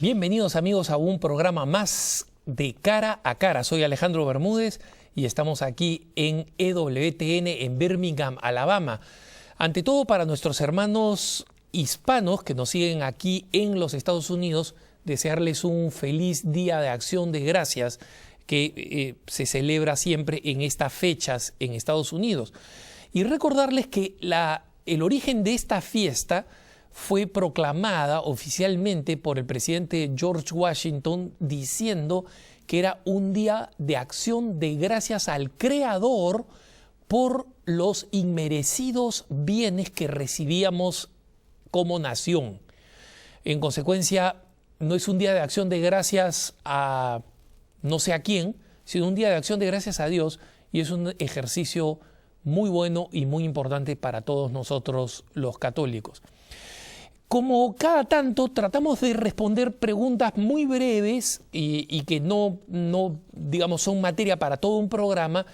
Bienvenidos amigos a un programa más de Cara a Cara. Soy Alejandro Bermúdez y estamos aquí en EWTN en Birmingham, Alabama. Ante todo para nuestros hermanos hispanos que nos siguen aquí en los Estados Unidos, desearles un feliz Día de Acción de Gracias que se celebra siempre en estas fechas en Estados Unidos. Y recordarles que el origen de esta fiesta fue proclamada oficialmente por el presidente George Washington diciendo que era un día de acción de gracias al Creador por los inmerecidos bienes que recibíamos como nación. En consecuencia, no es un día de acción de gracias a no sé a quién, sino un día de acción de gracias a Dios, y es un ejercicio muy bueno y muy importante para todos nosotros los católicos. Como cada tanto tratamos de responder preguntas muy breves y que no digamos son materia para todo un programa,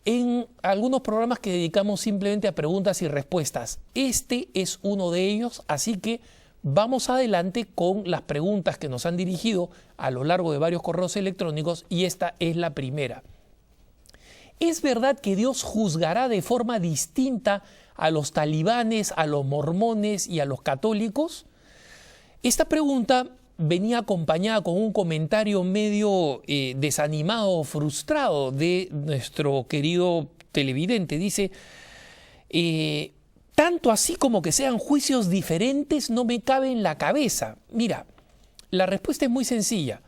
en algunos programas que dedicamos simplemente a preguntas y respuestas. Este es uno de ellos, así que vamos adelante con las preguntas que nos han dirigido a lo largo de varios correos electrónicos, y esta es la primera. ¿Es verdad que Dios juzgará de forma distinta a los talibanes, a los mormones y a los católicos? Esta pregunta venía acompañada con un comentario medio desanimado o frustrado de nuestro querido televidente. Dice, tanto así como que sean juicios diferentes no me cabe en la cabeza. Mira, la respuesta es muy sencilla.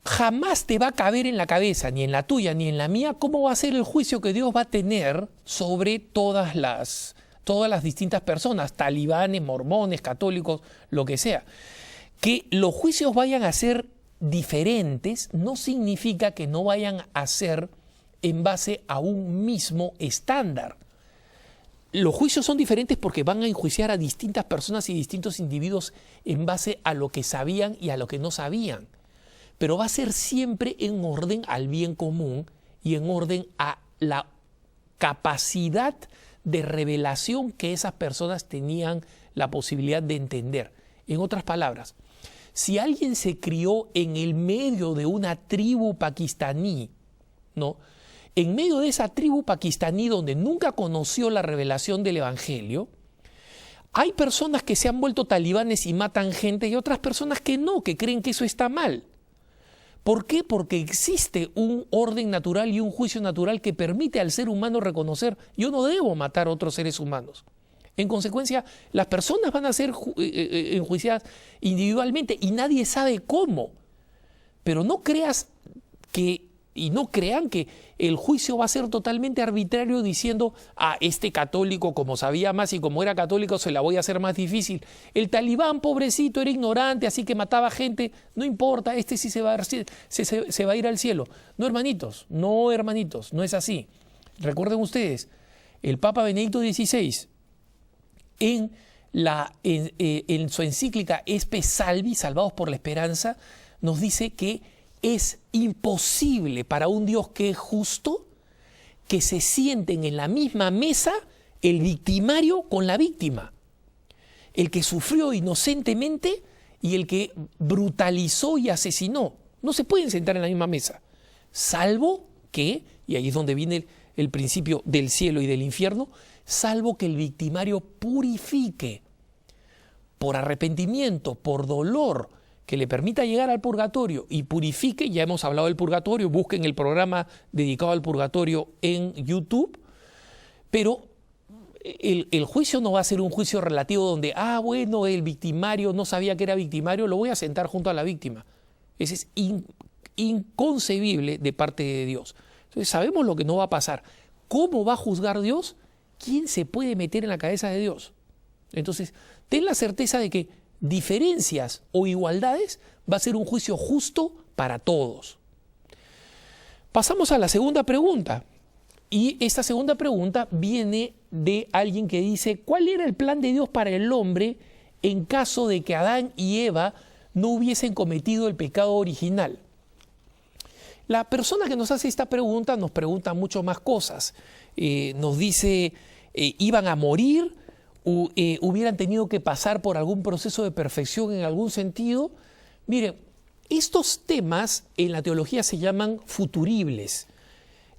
Jamás te va a caber en la cabeza, ni en la tuya ni en la mía, cómo va a ser el juicio que Dios va a tener sobre todas las distintas personas, talibanes, mormones, católicos, lo que sea. Que los juicios vayan a ser diferentes no significa que no vayan a ser en base a un mismo estándar. Los juicios son diferentes porque van a enjuiciar a distintas personas y distintos individuos en base a lo que sabían y a lo que no sabían. Pero va a ser siempre en orden al bien común y en orden a la capacidad de revelación que esas personas tenían la posibilidad de entender. En otras palabras, si alguien se crió en el medio de una tribu pakistaní, ¿no?, en medio de esa tribu pakistaní donde nunca conoció la revelación del Evangelio, hay personas que se han vuelto talibanes y matan gente y otras personas que no, que creen que eso está mal. ¿Por qué? Porque existe un orden natural y un juicio natural que permite al ser humano reconocer: yo no debo matar a otros seres humanos. En consecuencia, las personas van a ser enjuiciadas individualmente y nadie sabe cómo. Pero no creas que, y no crean que el juicio va a ser totalmente arbitrario diciendo: este católico, como sabía más y como era católico, se la voy a hacer más difícil. El talibán, pobrecito, era ignorante, así que mataba gente. No importa, este sí se va a ir al cielo. No, hermanitos, no es así. Recuerden ustedes, el Papa Benedicto XVI, en su encíclica Espe Salvi, Salvados por la Esperanza, nos dice que es imposible para un Dios que es justo que se sienten en la misma mesa el victimario con la víctima, el que sufrió inocentemente y el que brutalizó y asesinó. No se pueden sentar en la misma mesa, salvo que, y ahí es donde viene el principio del cielo y del infierno, salvo que el victimario purifique por arrepentimiento, por dolor, que le permita llegar al purgatorio y purifique. Ya hemos hablado del purgatorio, busquen el programa dedicado al purgatorio en YouTube, pero el juicio no va a ser un juicio relativo donde, bueno, el victimario no sabía que era victimario, lo voy a sentar junto a la víctima. Ese es inconcebible de parte de Dios. Entonces sabemos lo que no va a pasar. ¿Cómo va a juzgar Dios? ¿Quién se puede meter en la cabeza de Dios? Entonces, ten la certeza de que diferencias o igualdades va a ser un juicio justo para todos. Pasamos a la segunda pregunta. Y esta segunda pregunta viene de alguien que dice: ¿cuál era el plan de Dios para el hombre en caso de que Adán y Eva no hubiesen cometido el pecado original? La persona que nos hace esta pregunta nos pregunta mucho más cosas. Nos dice, ¿iban a morir hubieran tenido que pasar por algún proceso de perfección en algún sentido. Miren, estos temas en la teología se llaman futuribles.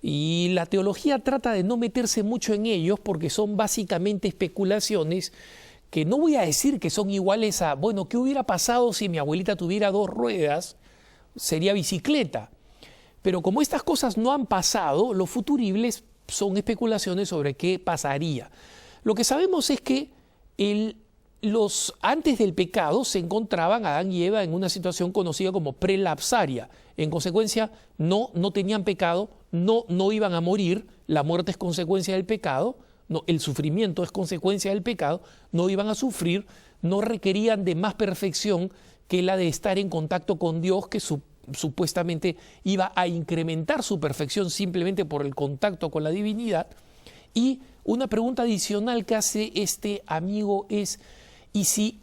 Y la teología trata de no meterse mucho en ellos porque son básicamente especulaciones que no voy a decir que son iguales a, bueno, ¿qué hubiera pasado si mi abuelita tuviera 2 ruedas? Sería bicicleta. Pero como estas cosas no han pasado, los futuribles son especulaciones sobre qué pasaría. Lo que sabemos es que antes del pecado se encontraban Adán y Eva en una situación conocida como prelapsaria. En consecuencia, no tenían pecado, no iban a morir, la muerte es consecuencia del pecado, el sufrimiento es consecuencia del pecado, no iban a sufrir, no requerían de más perfección que la de estar en contacto con Dios, que supuestamente iba a incrementar su perfección simplemente por el contacto con la divinidad. Y una pregunta adicional que hace este amigo es, ¿y si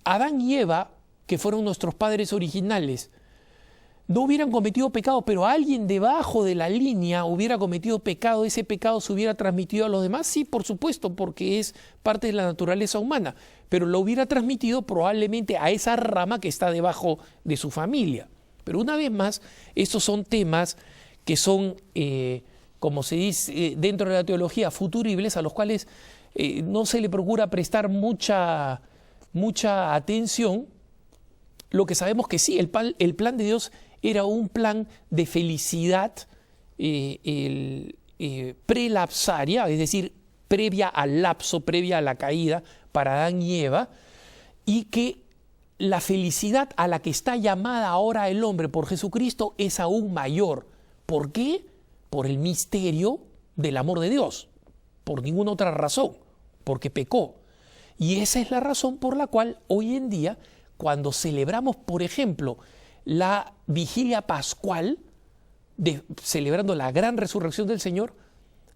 Adán y Eva, que fueron nuestros padres originales, no hubieran cometido pecado, pero alguien debajo de la línea hubiera cometido pecado, ese pecado se hubiera transmitido a los demás? Sí, por supuesto, porque es parte de la naturaleza humana, pero lo hubiera transmitido probablemente a esa rama que está debajo de su familia. Pero una vez más, estos son temas que son, como se dice dentro de la teología, futuribles, a los cuales no se le procura prestar mucha atención. Lo que sabemos que sí, el plan de Dios era un plan de felicidad prelapsaria, es decir, previa al lapso, previa a la caída para Adán y Eva, y que la felicidad a la que está llamada ahora el hombre por Jesucristo es aún mayor. ¿Por qué? Por el misterio del amor de Dios, por ninguna otra razón, porque pecó. Y esa es la razón por la cual hoy en día, cuando celebramos, por ejemplo, la vigilia pascual, celebrando la gran resurrección del Señor,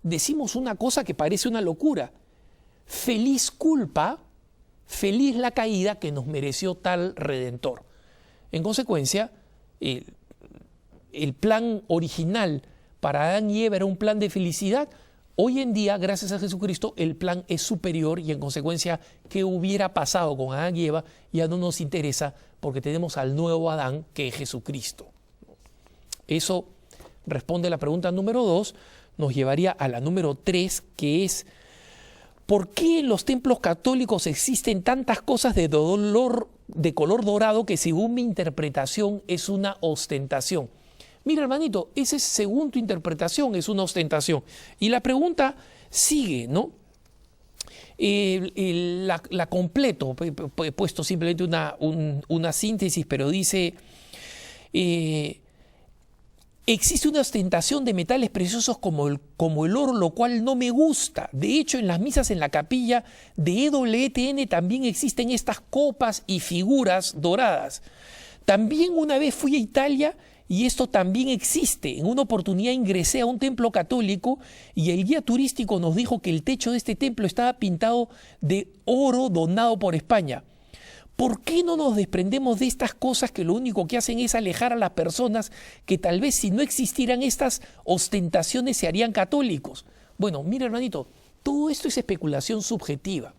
decimos una cosa que parece una locura. Feliz culpa, feliz la caída que nos mereció tal Redentor. En consecuencia, el plan original para Adán y Eva era un plan de felicidad. Hoy en día, gracias a Jesucristo, el plan es superior y en consecuencia, ¿qué hubiera pasado con Adán y Eva? Ya no nos interesa porque tenemos al nuevo Adán, que es Jesucristo. Eso responde a la pregunta número 2, nos llevaría a la número 3, que es ¿por qué en los templos católicos existen tantas cosas de color dorado que según mi interpretación es una ostentación? Mira, hermanito, esa es, según tu interpretación, es una ostentación. Y la pregunta sigue, ¿no? La completo, he puesto simplemente una síntesis, pero dice, existe una ostentación de metales preciosos como el oro, lo cual no me gusta. De hecho, en las misas en la capilla de EWTN también existen estas copas y figuras doradas. También una vez fui a Italia y esto también existe. En una oportunidad ingresé a un templo católico y el guía turístico nos dijo que el techo de este templo estaba pintado de oro donado por España. ¿Por qué no nos desprendemos de estas cosas que lo único que hacen es alejar a las personas que tal vez si no existieran estas ostentaciones se harían católicos? Bueno, mira, hermanito, todo esto es especulación subjetiva.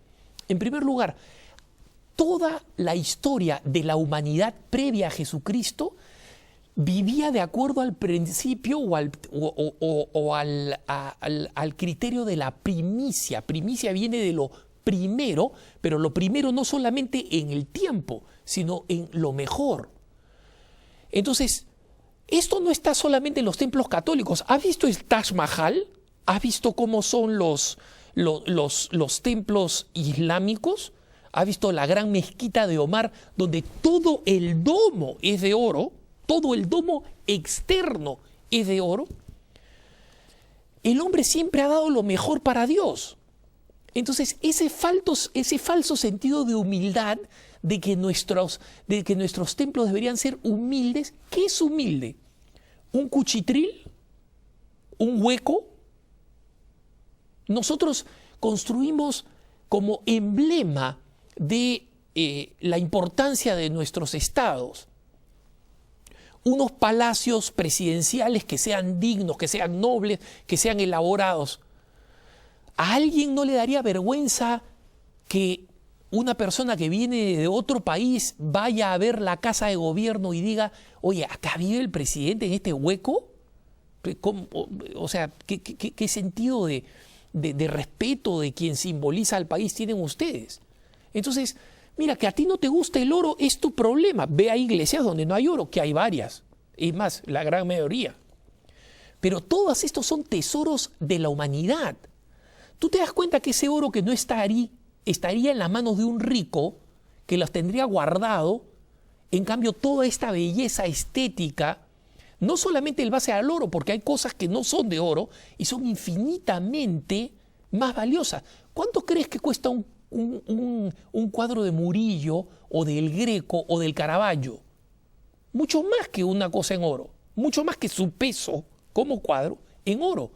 En primer lugar, toda la historia de la humanidad previa a Jesucristo vivía de acuerdo al principio o al criterio de la primicia. Primicia viene de lo primero, pero lo primero no solamente en el tiempo, sino en lo mejor. Entonces, esto no está solamente en los templos católicos. ¿Has visto el Taj Mahal? ¿Has visto cómo son los templos islámicos? ¿Has visto la gran mezquita de Omar, donde todo el domo es de oro? Todo el domo externo es de oro. El hombre siempre ha dado lo mejor para Dios. Entonces, ese falso sentido de humildad, de que nuestros templos deberían ser humildes, ¿qué es humilde? ¿Un cuchitril? ¿Un hueco? Nosotros construimos como emblema de la importancia de nuestros estados unos palacios presidenciales que sean dignos, que sean nobles, que sean elaborados. ¿A alguien no le daría vergüenza que una persona que viene de otro país vaya a ver la casa de gobierno y diga, oye, ¿acá vive el presidente en este hueco? O sea, ¿qué sentido de respeto de quien simboliza al país tienen ustedes? Entonces, mira, que a ti no te gusta el oro es tu problema. Ve a iglesias donde no hay oro, que hay varias. Es más, la gran mayoría. Pero todos estos son tesoros de la humanidad. Tú te das cuenta que ese oro que no estaría en las manos de un rico que los tendría guardado. En cambio, toda esta belleza estética, no solamente el base al oro, porque hay cosas que no son de oro y son infinitamente más valiosas. ¿Cuánto crees que cuesta un cuadro de Murillo o del Greco o del Caravaggio? Mucho más que una cosa en oro, mucho más que su peso como cuadro en oro.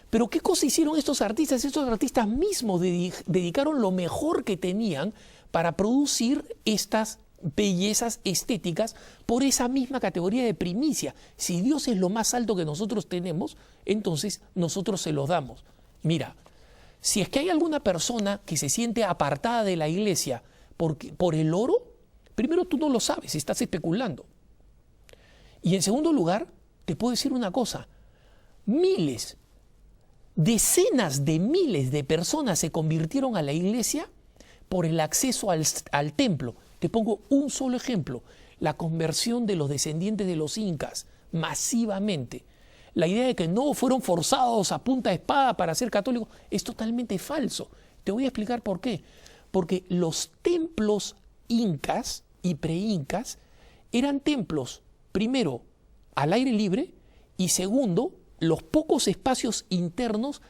Pero ¿qué cosa hicieron estos artistas? Estos artistas mismos dedicaron lo mejor que tenían para producir estas bellezas estéticas por esa misma categoría de primicia. Si Dios es lo más alto que nosotros tenemos, entonces nosotros se los damos. Mira, si es que hay alguna persona que se siente apartada de la iglesia por el oro, primero tú no lo sabes, estás especulando. Y en segundo lugar, te puedo decir una cosa, decenas de miles de personas se convirtieron a la iglesia por el acceso al templo. Te pongo un solo ejemplo, la conversión de los descendientes de los incas, masivamente. La idea de que no fueron forzados a punta de espada para ser católicos es totalmente falso. Te voy a explicar por qué. Porque los templos incas y preincas eran templos, primero, al aire libre y segundo, los pocos espacios internos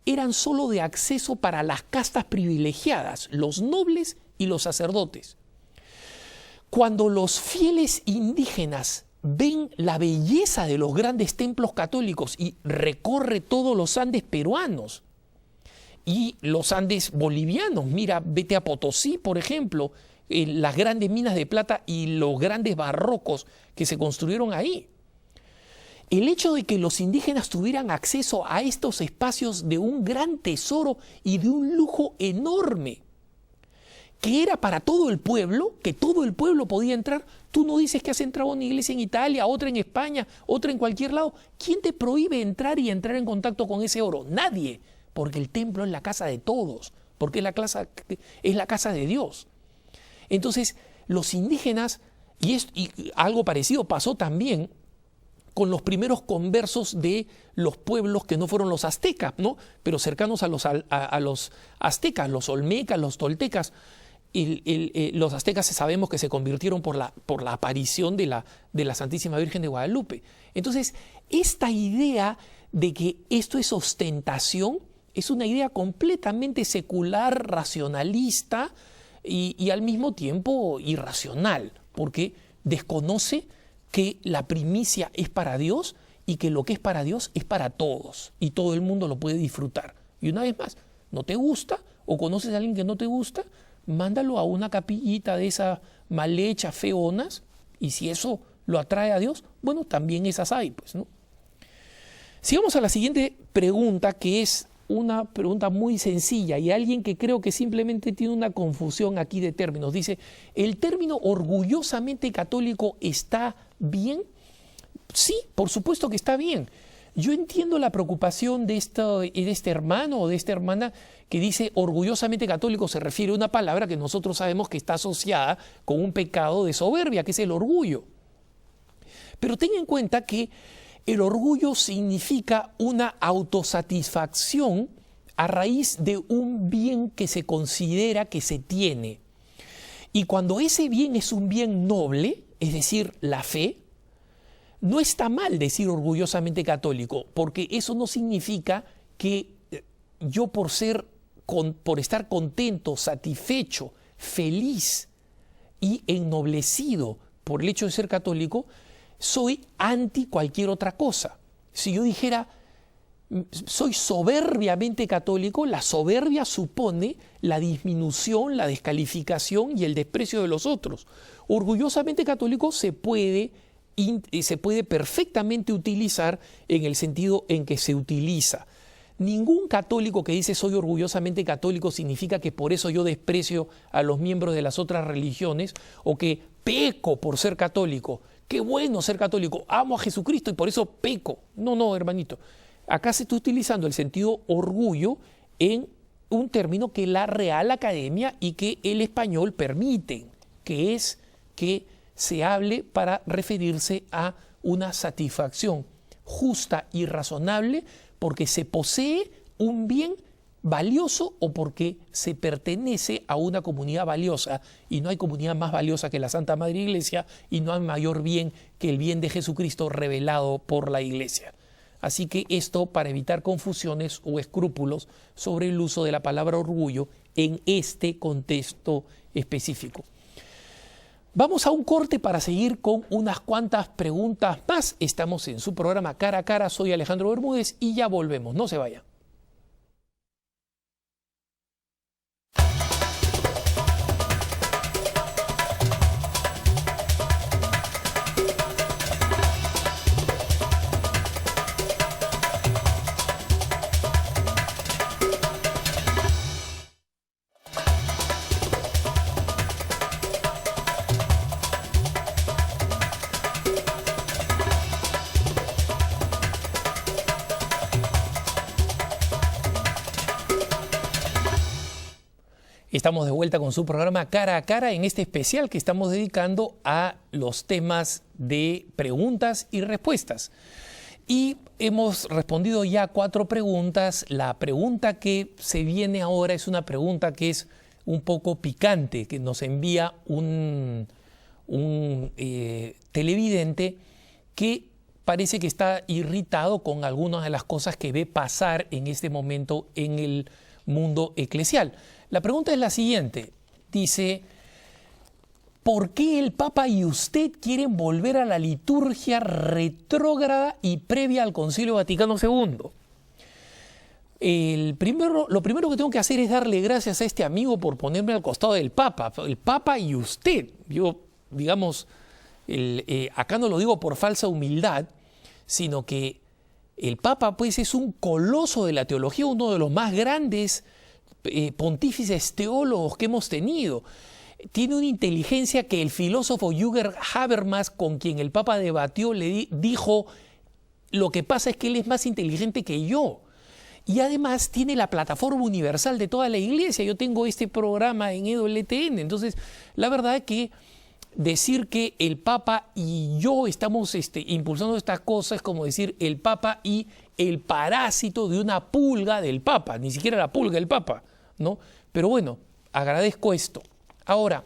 eran solo de acceso para las castas privilegiadas, los nobles y los sacerdotes. Cuando los fieles indígenas ven la belleza de los grandes templos católicos y recorre todos los Andes peruanos y los Andes bolivianos, mira, vete a Potosí, por ejemplo, las grandes minas de plata y los grandes barrocos que se construyeron ahí. El hecho de que los indígenas tuvieran acceso a estos espacios de un gran tesoro y de un lujo enorme, que era para todo el pueblo, que todo el pueblo podía entrar. Tú no dices que has entrado a una iglesia en Italia, otra en España, otra en cualquier lado. ¿Quién te prohíbe entrar y entrar en contacto con ese oro? Nadie, porque el templo es la casa de todos, porque es la casa de Dios. Entonces, los indígenas, y algo parecido pasó también con los primeros conversos de los pueblos que no fueron los aztecas, ¿no? Pero cercanos a los aztecas, los olmecas, los toltecas. Los aztecas sabemos que se convirtieron por la aparición de la Santísima Virgen de Guadalupe. Entonces, esta idea de que esto es ostentación es una idea completamente secular, racionalista y al mismo tiempo irracional, porque desconoce que la primicia es para Dios y que lo que es para Dios es para todos y todo el mundo lo puede disfrutar. Y una vez más, ¿no te gusta o conoces a alguien que no te gusta? Mándalo a una capillita de esas mal hechas, feonas, y si eso lo atrae a Dios, bueno, también esas hay, pues, ¿no? Sigamos a la siguiente pregunta, que es una pregunta muy sencilla y alguien que creo que simplemente tiene una confusión aquí de términos. Dice, ¿el término orgullosamente católico está bien? Sí, por supuesto que está bien. Yo entiendo la preocupación de este hermano o de esta hermana que dice orgullosamente católico. Se refiere a una palabra que nosotros sabemos que está asociada con un pecado de soberbia, que es el orgullo. Pero ten en cuenta que el orgullo significa una autosatisfacción a raíz de un bien que se considera que se tiene. Y cuando ese bien es un bien noble, es decir, la fe, no está mal decir orgullosamente católico, porque eso no significa que yo por estar contento, satisfecho, feliz y ennoblecido por el hecho de ser católico, soy anti cualquier otra cosa. Si yo dijera, soy soberbiamente católico, la soberbia supone la disminución, la descalificación y el desprecio de los otros. Orgullosamente católico se puede perfectamente utilizar en el sentido en que se utiliza. Ningún católico que dice soy orgullosamente católico significa que por eso yo desprecio a los miembros de las otras religiones o que peco por ser católico. Qué bueno ser católico, amo a Jesucristo y por eso peco. No, no, hermanito. Acá se está utilizando el sentido orgullo en un término que la Real Academia y que el español permiten, que es que se hable para referirse a una satisfacción justa y razonable porque se posee un bien valioso o porque se pertenece a una comunidad valiosa, y no hay comunidad más valiosa que la Santa Madre Iglesia y no hay mayor bien que el bien de Jesucristo revelado por la Iglesia. Así que esto para evitar confusiones o escrúpulos sobre el uso de la palabra orgullo en este contexto específico. Vamos a un corte para seguir con unas cuantas preguntas más. Estamos en su programa Cara a Cara. Soy Alejandro Bermúdez y ya volvemos. No se vayan. Estamos de vuelta con su programa Cara a Cara en este especial que estamos dedicando a los temas de preguntas y respuestas. Y hemos respondido ya 4 preguntas. La pregunta que se viene ahora es una pregunta que es un poco picante, que nos envía un televidente que parece que está irritado con algunas de las cosas que ve pasar en este momento en el mundo eclesial. La pregunta es la siguiente. Dice, ¿por qué el Papa y usted quieren volver a la liturgia retrógrada y previa al Concilio Vaticano II? Lo primero que tengo que hacer es darle gracias a este amigo por ponerme al costado del Papa. El Papa y usted. Yo, digamos, acá no lo digo por falsa humildad, sino que el Papa pues es un coloso de la teología, uno de los más grandes pontífices teólogos que hemos tenido. Tiene una inteligencia que el filósofo Jürgen Habermas, con quien el Papa debatió, le dijo, lo que pasa es que él es más inteligente que yo. Y además tiene la plataforma universal de toda la Iglesia. Yo tengo este programa en EWTN. Entonces, la verdad es que decir que el Papa y yo estamos impulsando estas cosas es como decir el Papa y el parásito de una pulga del Papa, ni siquiera la pulga del Papa, ¿no? Pero bueno, agradezco esto. Ahora,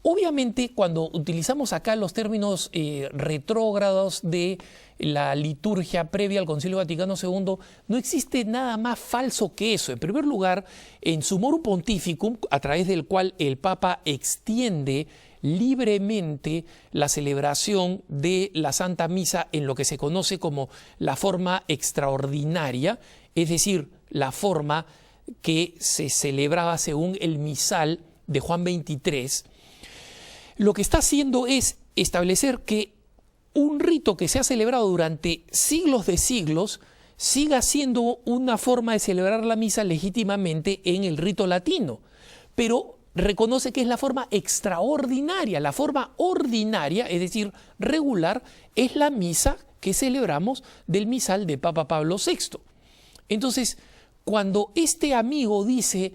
obviamente cuando utilizamos acá los términos retrógrados de la liturgia previa al Concilio Vaticano II, no existe nada más falso que eso. En primer lugar, en Summorum Pontificum, a través del cual el Papa extiende libremente la celebración de la Santa Misa en lo que se conoce como la forma extraordinaria, es decir, la forma que se celebraba según el misal de Juan 23, lo que está haciendo es establecer que un rito que se ha celebrado durante siglos de siglos siga siendo una forma de celebrar la misa legítimamente en el rito latino, pero reconoce que es la forma extraordinaria. La forma ordinaria, es decir, regular, es la misa que celebramos del misal de Papa Pablo VI. Entonces, cuando este amigo dice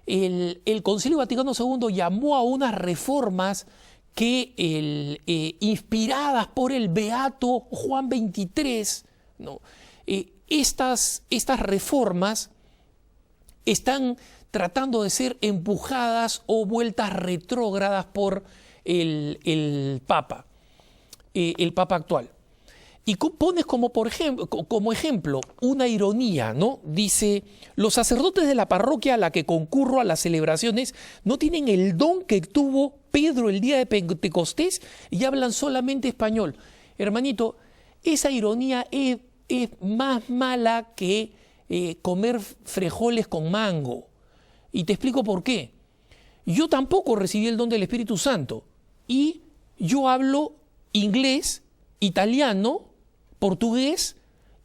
el Concilio Vaticano II llamó a unas reformas que inspiradas por el beato Juan 23, ¿no? Estas reformas están tratando de ser empujadas o vueltas retrógradas por el Papa actual. Y pones como ejemplo una ironía, ¿no? Dice, los sacerdotes de la parroquia a la que concurro a las celebraciones no tienen el don que tuvo Pedro el día de Pentecostés y hablan solamente español. Hermanito, esa ironía es más mala que comer frijoles con mango. Y te explico por qué. Yo tampoco recibí el don del Espíritu Santo y yo hablo inglés, italiano, portugués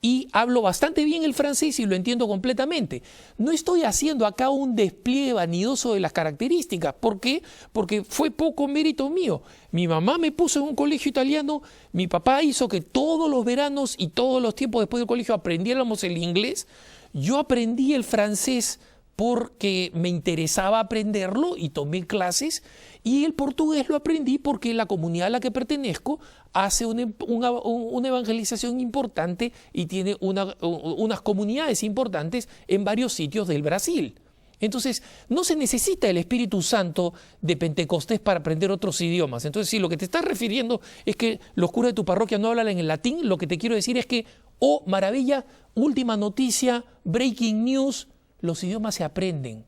y hablo bastante bien el francés y lo entiendo completamente. No estoy haciendo acá un despliegue vanidoso de las características. ¿Por qué? Porque fue poco mérito mío. Mi mamá me puso en un colegio italiano, mi papá hizo que todos los veranos y todos los tiempos después del colegio aprendiéramos el inglés. Yo aprendí el francés porque me interesaba aprenderlo y tomé clases, y el portugués lo aprendí porque la comunidad a la que pertenezco hace una evangelización importante y tiene unas comunidades importantes en varios sitios del Brasil. Entonces, no se necesita el Espíritu Santo de Pentecostés para aprender otros idiomas. Entonces, si lo que te estás refiriendo es que los curas de tu parroquia no hablan en el latín, lo que te quiero decir es que, oh maravilla, última noticia, breaking news, los idiomas se aprenden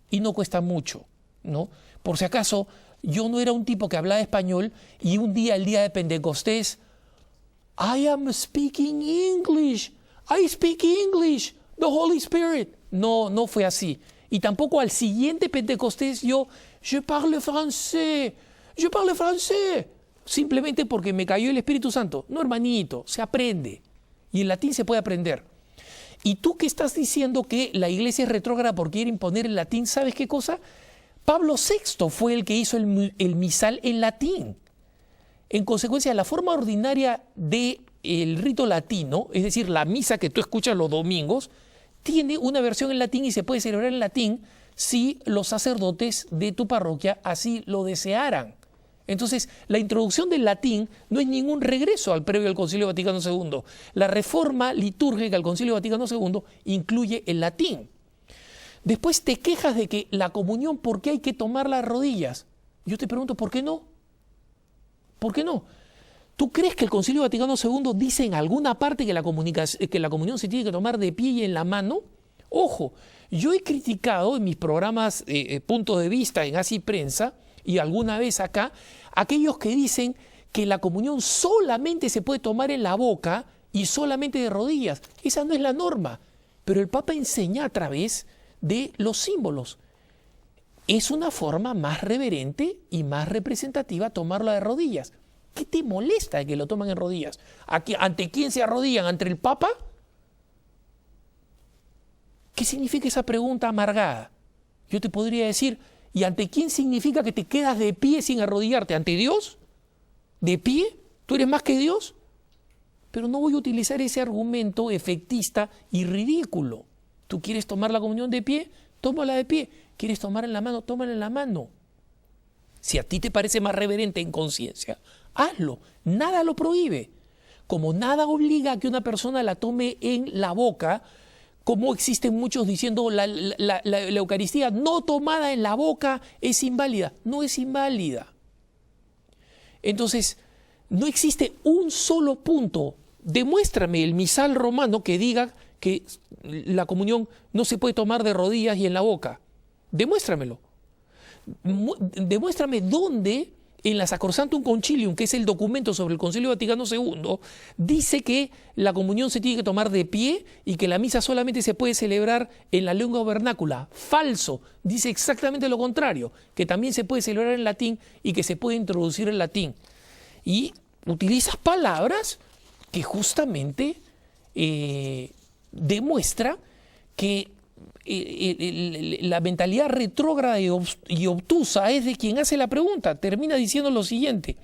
y no cuesta mucho, ¿no? Por si acaso, yo no era un tipo que hablaba español y un día, el día de Pentecostés, I am speaking English, I speak English, the Holy Spirit. No, no fue así. Y tampoco al siguiente Pentecostés je parle français, je parle français. Simplemente porque me cayó el Espíritu Santo. No, hermanito, se aprende. Y el latín se puede aprender. Y tú que estás diciendo que la iglesia es retrógrada porque quiere imponer el latín, ¿sabes qué cosa? Pablo VI fue el que hizo el misal en latín. En consecuencia, la forma ordinaria del rito latino, es decir, la misa que tú escuchas los domingos, tiene una versión en latín y se puede celebrar en latín si los sacerdotes de tu parroquia así lo desearan. Entonces, la introducción del latín no es ningún regreso al previo del Concilio Vaticano II. La reforma litúrgica del Concilio Vaticano II incluye el latín. Después te quejas de que la comunión, ¿por qué hay que tomar las rodillas? Yo te pregunto, ¿por qué no? ¿Por qué no? ¿Tú crees que el Concilio Vaticano II dice en alguna parte que la comunión se tiene que tomar de pie y en la mano? Ojo, yo he criticado en mis programas Punto de Vista en Así Prensa y alguna vez acá, aquellos que dicen que la comunión solamente se puede tomar en la boca y solamente de rodillas. Esa no es la norma, pero el Papa enseña a través de los símbolos. Es una forma más reverente y más representativa tomarlo de rodillas. ¿Qué te molesta de que lo toman en rodillas? ¿Ante quién se arrodillan? ¿Ante el Papa? ¿Qué significa esa pregunta amargada? Yo te podría decir, ¿y ante quién significa que te quedas de pie sin arrodillarte? ¿Ante Dios? ¿De pie? ¿Tú eres más que Dios? Pero no voy a utilizar ese argumento efectista y ridículo. ¿Tú quieres tomar la comunión de pie? Tómala de pie. ¿Quieres tomar en la mano? Tómala en la mano. Si a ti te parece más reverente en conciencia, hazlo. Nada lo prohíbe. Como nada obliga a que una persona la tome en la boca, como existen muchos diciendo la Eucaristía no tomada en la boca es inválida. No es inválida. Entonces, no existe un solo punto. Demuéstrame el misal romano que diga que la comunión no se puede tomar de rodillas y en la boca. Demuéstramelo. Demuéstrame dónde en la Sacrosanctum Concilium, que es el documento sobre el Concilio Vaticano II, dice que la comunión se tiene que tomar de pie y que la misa solamente se puede celebrar en la lengua vernácula. Falso. Dice exactamente lo contrario, que también se puede celebrar en latín y que se puede introducir el latín. Y utilizas palabras que justamente demuestra que la mentalidad retrógrada y obtusa es de quien hace la pregunta. Termina diciendo lo siguiente: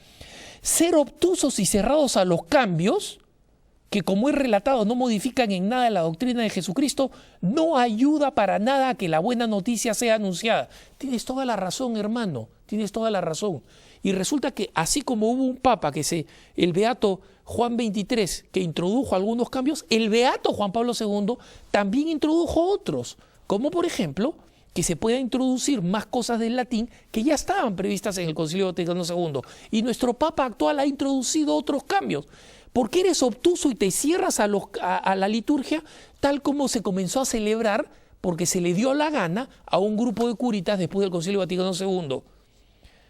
ser obtusos y cerrados a los cambios, que como he relatado no modifican en nada la doctrina de Jesucristo, no ayuda para nada a que la buena noticia sea anunciada. Tienes toda la razón, hermano, tienes toda la razón. Y resulta que así como hubo un papa, el beato Juan XXIII, que introdujo algunos cambios, el beato Juan Pablo II también introdujo otros, como por ejemplo que se pueda introducir más cosas del latín que ya estaban previstas en el Concilio Vaticano II. Y nuestro papa actual ha introducido otros cambios. ¿Por qué eres obtuso y te cierras a la liturgia tal como se comenzó a celebrar porque se le dio la gana a un grupo de curitas después del Concilio Vaticano II?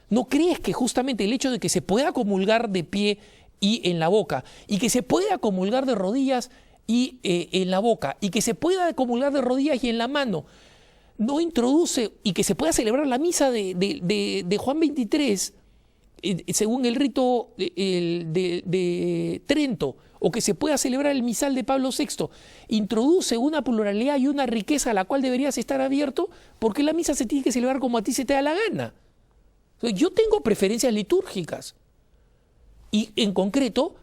¿No crees que justamente el hecho de que se pueda comulgar de pie y en la boca, y que se pueda comulgar de rodillas y en la boca, y que se pueda comulgar de rodillas y en la mano, no introduce, y que se pueda celebrar la misa de Juan XXIII según el rito de Trento, o que se pueda celebrar el misal de Pablo VI, introduce una pluralidad y una riqueza a la cual deberías estar abierto, porque la misa se tiene que celebrar como a ti se te da la gana. Yo tengo preferencias litúrgicas y en concreto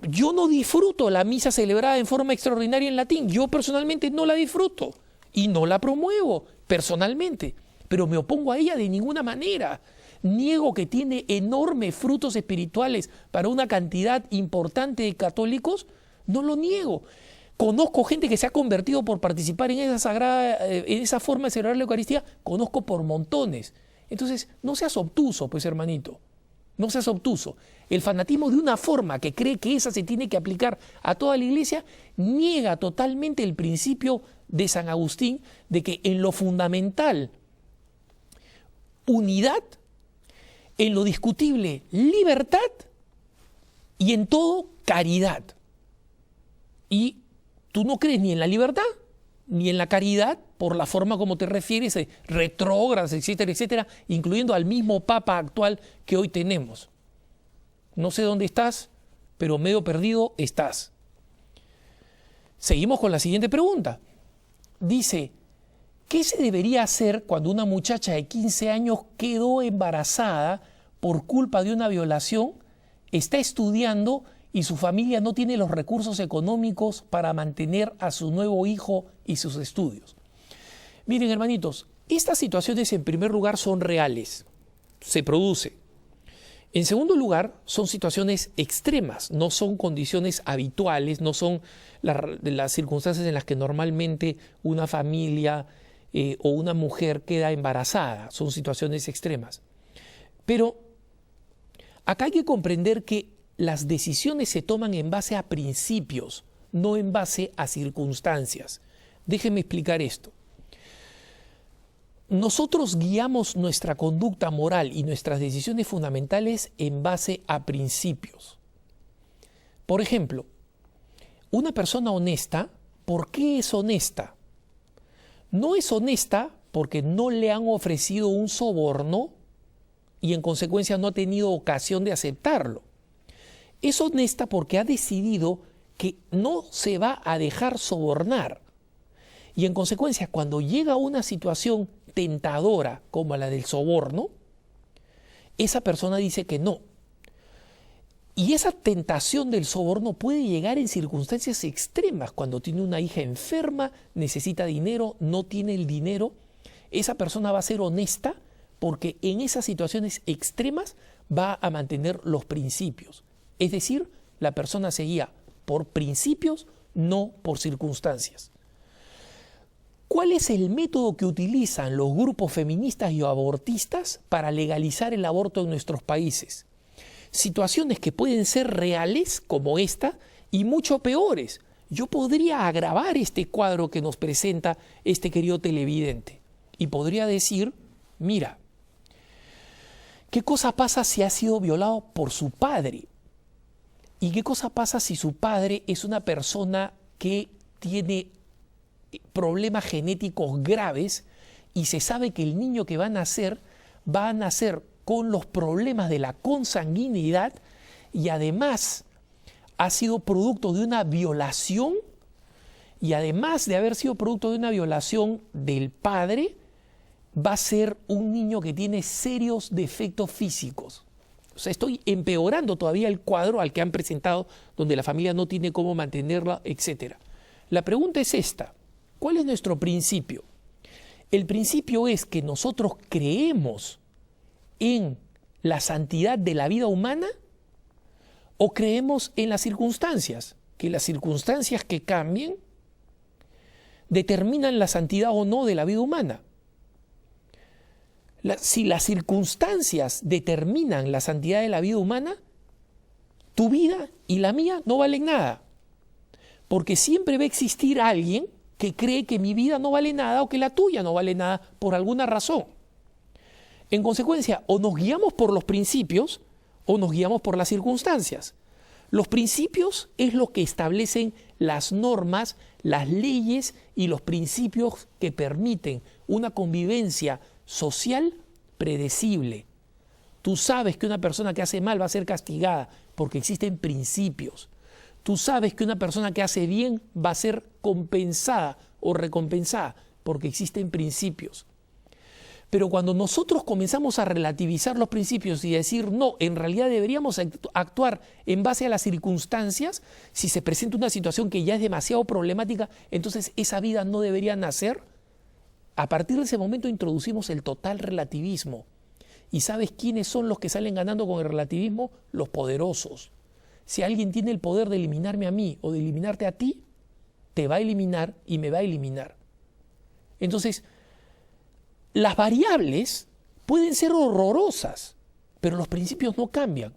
yo no disfruto la misa celebrada en forma extraordinaria en latín. Yo personalmente no la disfruto y no la promuevo personalmente, pero me opongo a ella de ninguna manera. Niego que tiene enormes frutos espirituales para una cantidad importante de católicos, no lo niego. Conozco gente que se ha convertido por participar en esa forma de celebrar la Eucaristía, conozco por montones. Entonces, no seas obtuso, pues hermanito, no seas obtuso. El fanatismo de una forma que cree que esa se tiene que aplicar a toda la Iglesia, niega totalmente el principio de San Agustín de que en lo fundamental, unidad, en lo discutible, libertad, y en todo, caridad. Y tú no crees ni en la libertad ni en la caridad por la forma como te refieres, retrógradas, etcétera, etcétera, incluyendo al mismo Papa actual que hoy tenemos. No sé dónde estás, pero medio perdido estás. Seguimos con la siguiente pregunta. Dice, ¿qué se debería hacer cuando una muchacha de 15 años quedó embarazada por culpa de una violación, está estudiando y su familia no tiene los recursos económicos para mantener a su nuevo hijo y sus estudios? Miren, hermanitos, estas situaciones en primer lugar son reales, se produce. En segundo lugar, son situaciones extremas, no son condiciones habituales, no son las circunstancias en las que normalmente una familia o una mujer queda embarazada, son situaciones extremas. Pero acá hay que comprender que las decisiones se toman en base a principios, no en base a circunstancias. Déjenme explicar esto. Nosotros guiamos nuestra conducta moral y nuestras decisiones fundamentales en base a principios. Por ejemplo, una persona honesta, ¿por qué es honesta? No es honesta porque no le han ofrecido un soborno y en consecuencia no ha tenido ocasión de aceptarlo. Es honesta porque ha decidido que no se va a dejar sobornar. Y en consecuencia, cuando llega a una situación tentadora como la del soborno, esa persona dice que no. Y esa tentación del soborno puede llegar en circunstancias extremas, cuando tiene una hija enferma, necesita dinero, no tiene el dinero. Esa persona va a ser honesta porque en esas situaciones extremas va a mantener los principios. Es decir, la persona se guía por principios, no por circunstancias. ¿Cuál es el método que utilizan los grupos feministas y abortistas para legalizar el aborto en nuestros países? Situaciones que pueden ser reales, como esta, y mucho peores. Yo podría agravar este cuadro que nos presenta este querido televidente y podría decir, mira, ¿qué cosa pasa si ha sido violado por su padre? ¿Y qué cosa pasa si su padre es una persona que tiene problemas genéticos graves y se sabe que el niño que va a nacer con los problemas de la consanguinidad y además ha sido producto de una violación y además de haber sido producto de una violación del padre, va a ser un niño que tiene serios defectos físicos? O sea, estoy empeorando todavía el cuadro al que han presentado, donde la familia no tiene cómo mantenerla, etc. La pregunta es esta: ¿cuál es nuestro principio? El principio es que nosotros creemos en la santidad de la vida humana o creemos en las circunstancias, que las circunstancias que cambien determinan la santidad o no de la vida humana. Si las circunstancias determinan la santidad de la vida humana, tu vida y la mía no valen nada, porque siempre va a existir alguien que cree que mi vida no vale nada o que la tuya no vale nada por alguna razón. En consecuencia, o nos guiamos por los principios o nos guiamos por las circunstancias. Los principios es lo que establecen las normas, las leyes y los principios que permiten una convivencia social predecible, Tú sabes que una persona que hace mal va a ser castigada porque existen principios. Tú sabes que una persona que hace bien va a ser compensada o recompensada porque existen principios. Pero cuando nosotros comenzamos a relativizar los principios y decir, no, en realidad deberíamos actuar en base a las circunstancias, si se presenta una situación que ya es demasiado problemática, entonces esa vida no debería nacer. A partir de ese momento introducimos el total relativismo. ¿Y sabes quiénes son los que salen ganando con el relativismo? Los poderosos. Si alguien tiene el poder de eliminarme a mí o de eliminarte a ti, te va a eliminar y me va a eliminar. Entonces, las variables pueden ser horrorosas, pero los principios no cambian.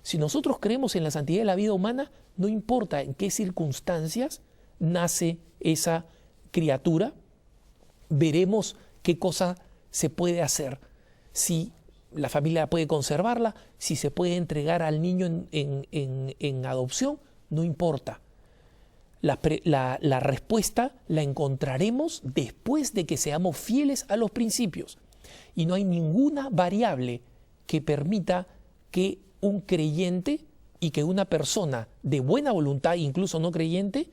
Si nosotros creemos en la santidad de la vida humana, no importa en qué circunstancias nace esa criatura, veremos qué cosa se puede hacer. Si la familia puede conservarla, si se puede entregar al niño en adopción, no importa. La respuesta la encontraremos después de que seamos fieles a los principios. Y no hay ninguna variable que permita que un creyente y que una persona de buena voluntad, incluso no creyente,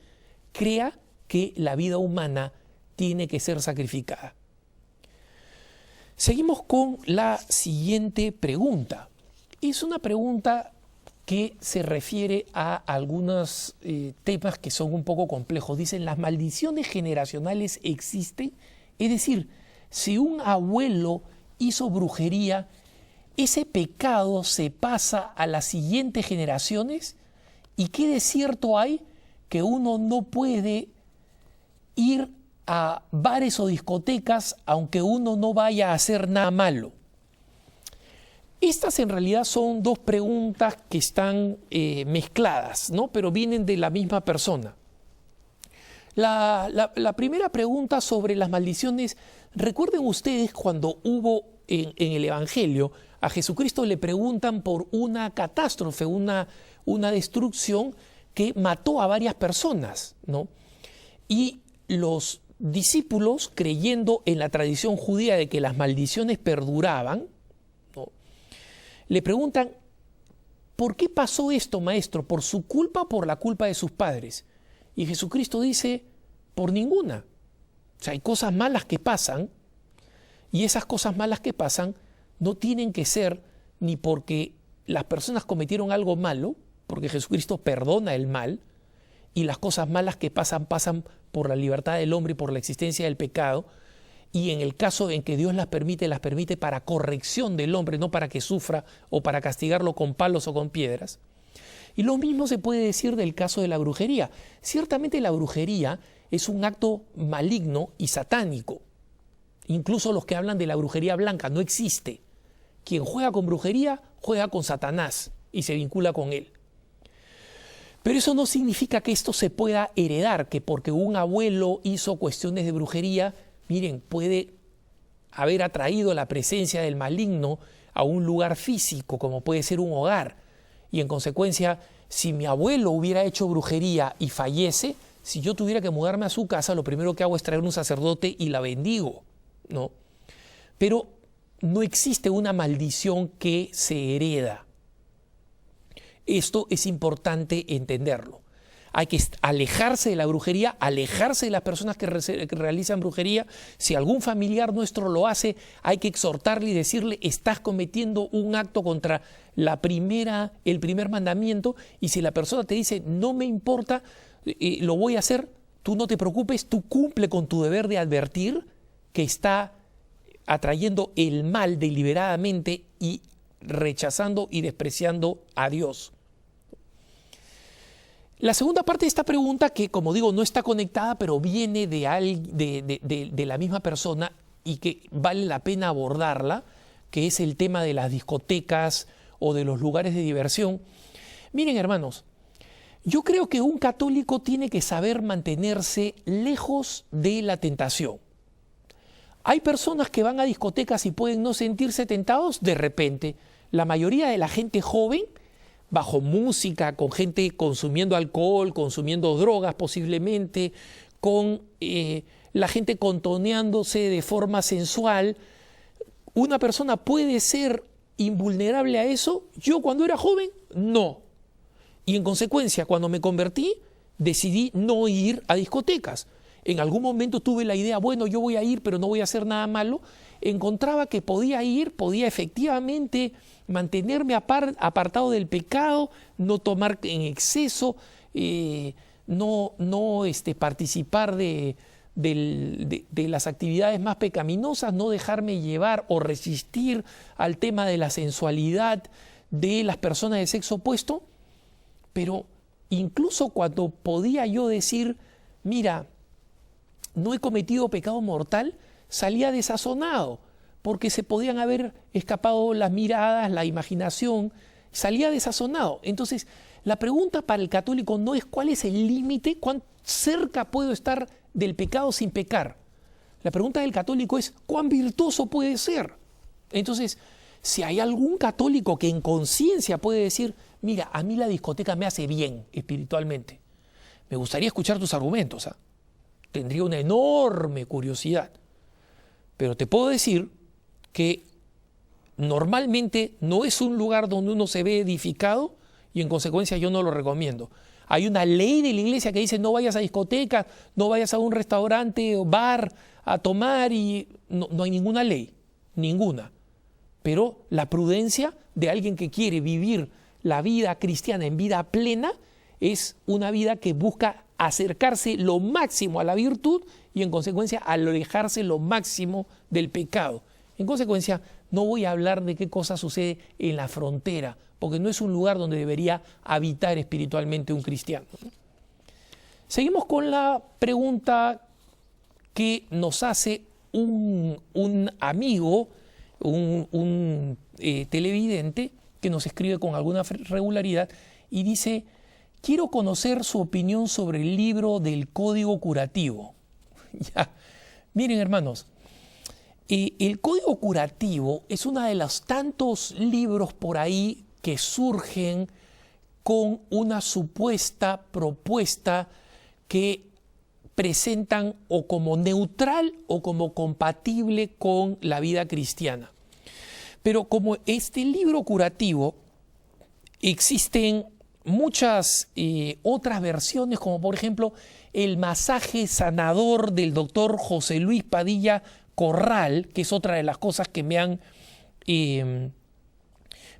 crea que la vida humana tiene que ser sacrificada. Seguimos con la siguiente pregunta. Es una pregunta que se refiere a algunos temas que son un poco complejos. Dicen, ¿las maldiciones generacionales existen? Es decir, si un abuelo hizo brujería, ¿ese pecado se pasa a las siguientes generaciones? ¿Y qué de cierto hay que uno no puede ir a bares o discotecas aunque uno no vaya a hacer nada malo? Estas en realidad son dos preguntas que están mezcladas, ¿no? Pero vienen de la misma persona. La primera pregunta sobre las maldiciones, recuerden ustedes cuando hubo en el Evangelio, a Jesucristo le preguntan por una catástrofe, una destrucción que mató a varias personas, ¿no? Y los discípulos, creyendo en la tradición judía de que las maldiciones perduraban, ¿no?, le preguntan, ¿por qué pasó esto, maestro? ¿Por su culpa o por la culpa de sus padres? Y Jesucristo dice, por ninguna. O sea, hay cosas malas que pasan, y esas cosas malas que pasan no tienen que ser ni porque las personas cometieron algo malo, porque Jesucristo perdona el mal, y las cosas malas que pasan por la libertad del hombre y por la existencia del pecado, y en el caso en que Dios las permite para corrección del hombre, no para que sufra o para castigarlo con palos o con piedras. Y lo mismo se puede decir del caso de la brujería. Ciertamente la brujería es un acto maligno y satánico. Incluso los que hablan de la brujería blanca, no existe. Quien juega con brujería, juega con Satanás y se vincula con él. Pero eso no significa que esto se pueda heredar, que porque un abuelo hizo cuestiones de brujería, miren, puede haber atraído la presencia del maligno a un lugar físico, como puede ser un hogar. Y en consecuencia, si mi abuelo hubiera hecho brujería y fallece, si yo tuviera que mudarme a su casa, lo primero que hago es traer un sacerdote y la bendigo, ¿no? Pero no existe una maldición que se hereda. Esto es importante entenderlo. Hay que alejarse de la brujería, alejarse de las personas que realizan brujería. Si algún familiar nuestro lo hace, hay que exhortarle y decirle, estás cometiendo un acto contra el primer mandamiento, y si la persona te dice, no me importa, lo voy a hacer, tú no te preocupes, tú cumple con tu deber de advertir que está atrayendo el mal deliberadamente y rechazando y despreciando a Dios. La segunda parte de esta pregunta, que como digo no está conectada, pero viene de la misma persona y que vale la pena abordarla, que es el tema de las discotecas o de los lugares de diversión. Miren, hermanos, yo creo que un católico tiene que saber mantenerse lejos de la tentación. Hay personas que van a discotecas y pueden no sentirse tentados de repente. La mayoría de la gente joven, bajo música, con gente consumiendo alcohol, consumiendo drogas posiblemente, con la gente contoneándose de forma sensual, una persona puede ser invulnerable a eso? Yo cuando era joven, no. Y en consecuencia, cuando me convertí, decidí no ir a discotecas. En algún momento tuve la idea, bueno, yo voy a ir, pero no voy a hacer nada malo. Encontraba que podía ir, podía efectivamente mantenerme apartado del pecado, no tomar en exceso, no participar de las actividades más pecaminosas, no dejarme llevar o resistir al tema de la sensualidad de las personas de sexo opuesto. Pero incluso cuando podía yo decir, mira, no he cometido pecado mortal, salía desazonado, porque se podían haber escapado las miradas, la imaginación, salía desazonado. Entonces, la pregunta para el católico no es cuál es el límite, cuán cerca puedo estar del pecado sin pecar. La pregunta del católico es cuán virtuoso puede ser. Entonces, si hay algún católico que en conciencia puede decir, mira, a mí la discoteca me hace bien espiritualmente, me gustaría escuchar tus argumentos, ¿ah? Tendría una enorme curiosidad. Pero te puedo decir que normalmente no es un lugar donde uno se ve edificado y en consecuencia yo no lo recomiendo. Hay una ley de la iglesia que dice no vayas a discotecas, no vayas a un restaurante o bar a tomar y no hay ninguna ley, ninguna. Pero la prudencia de alguien que quiere vivir la vida cristiana en vida plena es una vida que busca acercarse lo máximo a la virtud y en consecuencia alejarse lo máximo del pecado. En consecuencia, no voy a hablar de qué cosa sucede en la frontera, porque no es un lugar donde debería habitar espiritualmente un cristiano. Seguimos con la pregunta que nos hace un amigo, un televidente, que nos escribe con alguna regularidad y dice: quiero conocer su opinión sobre el libro del Código Curativo. Ya, miren, hermanos, el Código Curativo es uno de los tantos libros por ahí que surgen con una supuesta propuesta que presentan o como neutral o como compatible con la vida cristiana. Pero como este libro curativo, existen muchas otras versiones, como por ejemplo el masaje sanador del doctor José Luis Padilla Corral, que es otra de las cosas que me han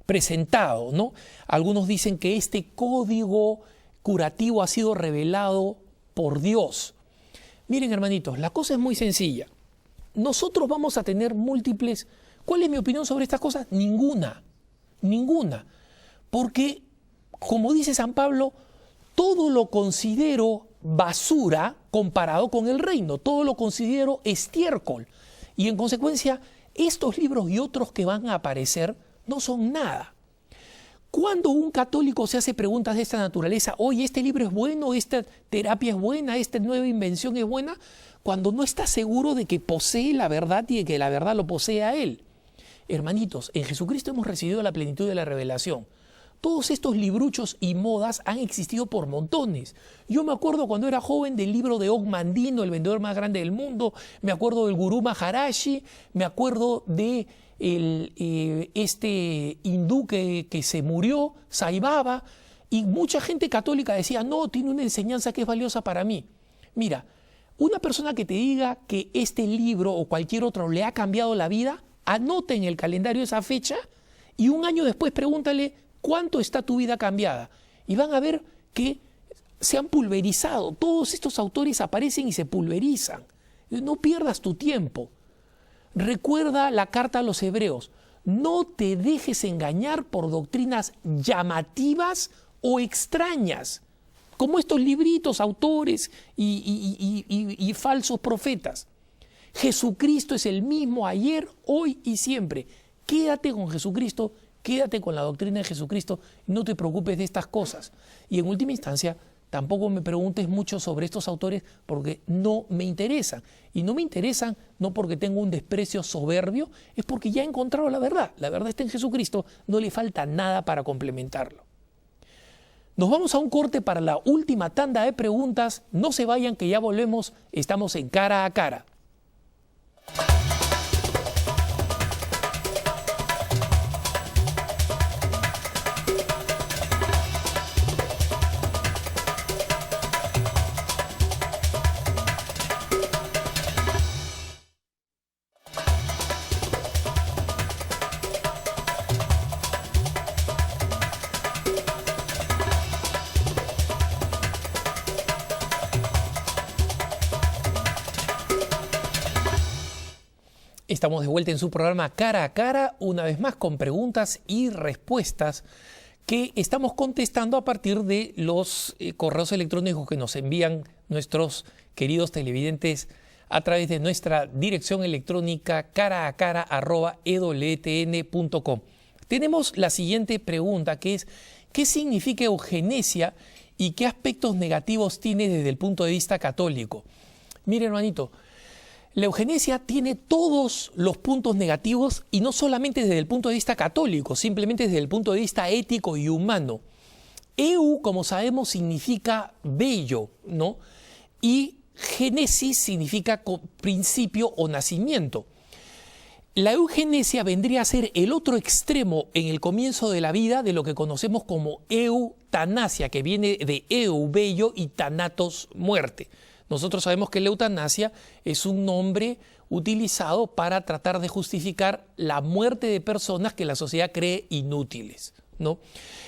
presentado, ¿no? Algunos dicen que este código curativo ha sido revelado por Dios. Miren, hermanitos, la cosa es muy sencilla. Nosotros vamos a tener múltiples... ¿Cuál es mi opinión sobre estas cosas? Ninguna. Porque, como dice San Pablo, todo lo considero basura comparado con el reino. Todo lo considero estiércol. Y en consecuencia, estos libros y otros que van a aparecer no son nada. Cuando un católico se hace preguntas de esta naturaleza, oye, este libro es bueno, esta terapia es buena, esta nueva invención es buena, cuando no está seguro de que posee la verdad y de que la verdad lo posee a él. Hermanitos, en Jesucristo hemos recibido la plenitud de la revelación. Todos estos libruchos y modas han existido por montones. Yo me acuerdo cuando era joven del libro de Og Mandino, el vendedor más grande del mundo, me acuerdo del Gurú Maharaji, me acuerdo de este hindú que se murió, Sai Baba, y mucha gente católica decía, no, tiene una enseñanza que es valiosa para mí. Mira, una persona que te diga que este libro o cualquier otro le ha cambiado la vida, anota en el calendario esa fecha y un año después pregúntale cuánto está tu vida cambiada. Y van a ver que se han pulverizado. Todos estos autores aparecen y se pulverizan. No pierdas tu tiempo. Recuerda la carta a los hebreos. No te dejes engañar por doctrinas llamativas o extrañas, como estos libritos, autores y falsos profetas. Jesucristo es el mismo ayer, hoy y siempre. Quédate con Jesucristo, quédate con la doctrina de Jesucristo, no te preocupes de estas cosas. Y en última instancia, tampoco me preguntes mucho sobre estos autores porque no me interesan. Y no me interesan no porque tengo un desprecio soberbio, es porque ya he encontrado la verdad. La verdad está en Jesucristo, no le falta nada para complementarlo. Nos vamos a un corte para la última tanda de preguntas. No se vayan que ya volvemos, estamos en Cara a Cara. Estamos de vuelta en su programa Cara a Cara, una vez más con preguntas y respuestas que estamos contestando a partir de los correos electrónicos que nos envían nuestros queridos televidentes a través de nuestra dirección electrónica caraacara@ewtn.com. Tenemos la siguiente pregunta, que es: ¿qué significa eugenesia y qué aspectos negativos tiene desde el punto de vista católico? Mire, hermanito, la eugenesia tiene todos los puntos negativos, y no solamente desde el punto de vista católico, simplemente desde el punto de vista ético y humano. Eu, como sabemos, significa bello, ¿no? Y génesis significa principio o nacimiento. La eugenesia vendría a ser el otro extremo en el comienzo de la vida de lo que conocemos como eutanasia, que viene de eu, bello, y thanatos, muerte. Nosotros sabemos que la eutanasia es un nombre utilizado para tratar de justificar la muerte de personas que la sociedad cree inútiles, ¿no?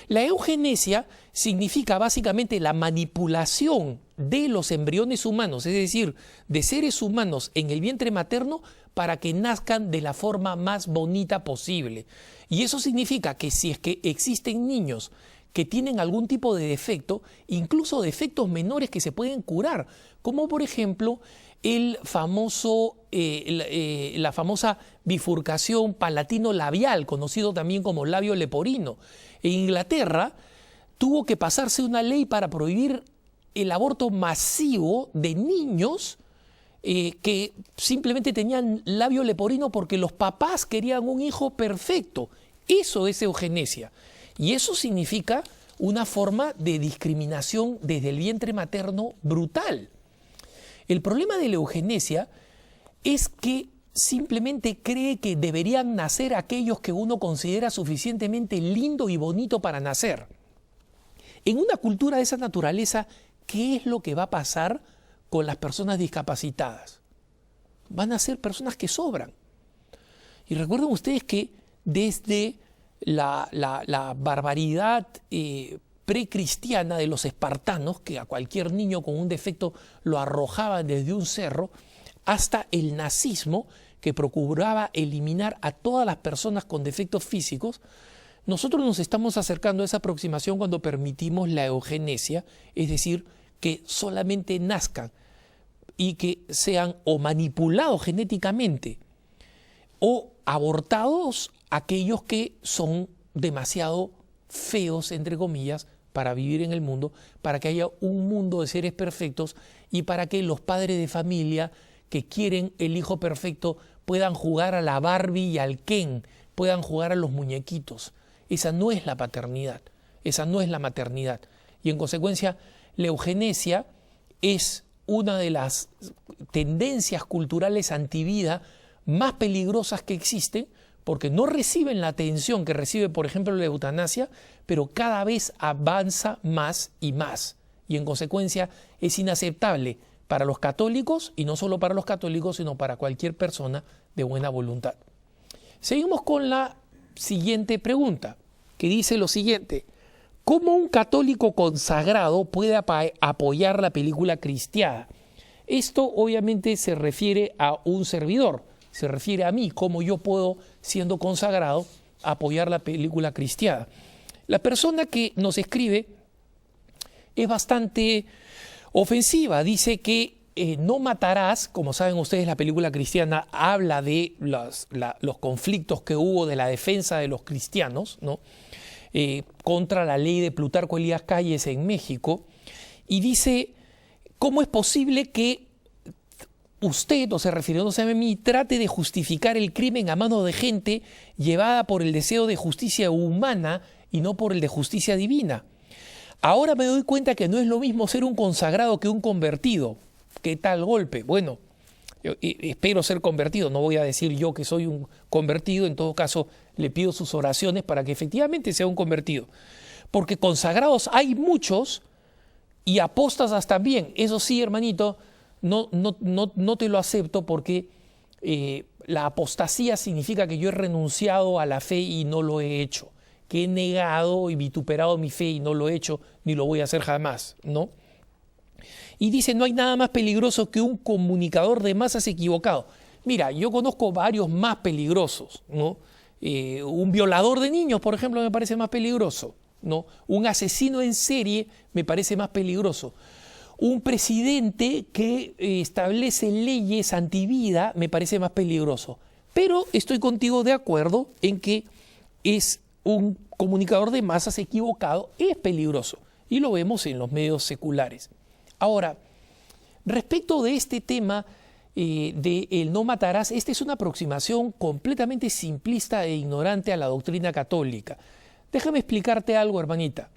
La eugenesia significa básicamente la manipulación de los embriones humanos, es decir, de seres humanos en el vientre materno, para que nazcan de la forma más bonita posible. Y eso significa que si es que existen niños que tienen algún tipo de defecto, incluso defectos menores que se pueden curar, como por ejemplo la famosa bifurcación palatino-labial, conocido también como labio leporino. En Inglaterra tuvo que pasarse una ley para prohibir el aborto masivo de niños que simplemente tenían labio leporino porque los papás querían un hijo perfecto. Eso es eugenesia. Y eso significa una forma de discriminación desde el vientre materno brutal. El problema de la eugenesia es que simplemente cree que deberían nacer aquellos que uno considera suficientemente lindo y bonito para nacer. En una cultura de esa naturaleza, ¿qué es lo que va a pasar con las personas discapacitadas? Van a ser personas que sobran. Y recuerden ustedes que desde la barbaridad precristiana de los espartanos, que a cualquier niño con un defecto lo arrojaban desde un cerro, hasta el nazismo, que procuraba eliminar a todas las personas con defectos físicos, nosotros nos estamos acercando a esa aproximación cuando permitimos la eugenesia, es decir, que solamente nazcan y que sean o manipulados genéticamente o abortados aquellos que son demasiado feos, entre comillas, para vivir en el mundo, para que haya un mundo de seres perfectos y para que los padres de familia que quieren el hijo perfecto puedan jugar a la Barbie y al Ken, puedan jugar a los muñequitos. Esa no es la paternidad, esa no es la maternidad. Y en consecuencia, la eugenesia es una de las tendencias culturales antivida más peligrosas que existen, porque no reciben la atención que recibe, por ejemplo, la eutanasia, pero cada vez avanza más y más. Y en consecuencia es inaceptable para los católicos, y no solo para los católicos, sino para cualquier persona de buena voluntad. Seguimos con la siguiente pregunta, que dice lo siguiente: ¿cómo un católico consagrado puede apoyar la película cristiana? Esto obviamente se refiere a un servidor, se refiere a mí, cómo yo puedo, siendo consagrado, apoyar la película cristiana. La persona que nos escribe es bastante ofensiva, dice que no matarás. Como saben ustedes, la película cristiana habla de los conflictos que hubo de la defensa de los cristianos, ¿no? Contra la ley de Plutarco Elías Calles en México, y dice: ¿cómo es posible que usted, o sea, refiriéndose a mí, trate de justificar el crimen a mano de gente llevada por el deseo de justicia humana y no por el de justicia divina? Ahora me doy cuenta que no es lo mismo ser un consagrado que un convertido. ¿Qué tal golpe? Bueno, yo espero ser convertido, no voy a decir yo que soy un convertido, en todo caso le pido sus oraciones para que efectivamente sea un convertido. Porque consagrados hay muchos y apóstatas también. Eso sí, hermanito, no te lo acepto, porque la apostasía significa que yo he renunciado a la fe y no lo he hecho, que he negado y vituperado mi fe y no lo he hecho ni lo voy a hacer jamás, ¿no? Y dice: no hay nada más peligroso que un comunicador de masas equivocado. Mira, yo conozco varios más peligrosos, ¿no? Un violador de niños, por ejemplo, me parece más peligroso, ¿no? Un asesino en serie me parece más peligroso. Un presidente que establece leyes antivida me parece más peligroso. Pero estoy contigo de acuerdo en que es un comunicador de masas equivocado, es peligroso. Y lo vemos en los medios seculares. Ahora, respecto de este tema de el no matarás, esta es una aproximación completamente simplista e ignorante a la doctrina católica. Déjame explicarte algo, hermanita.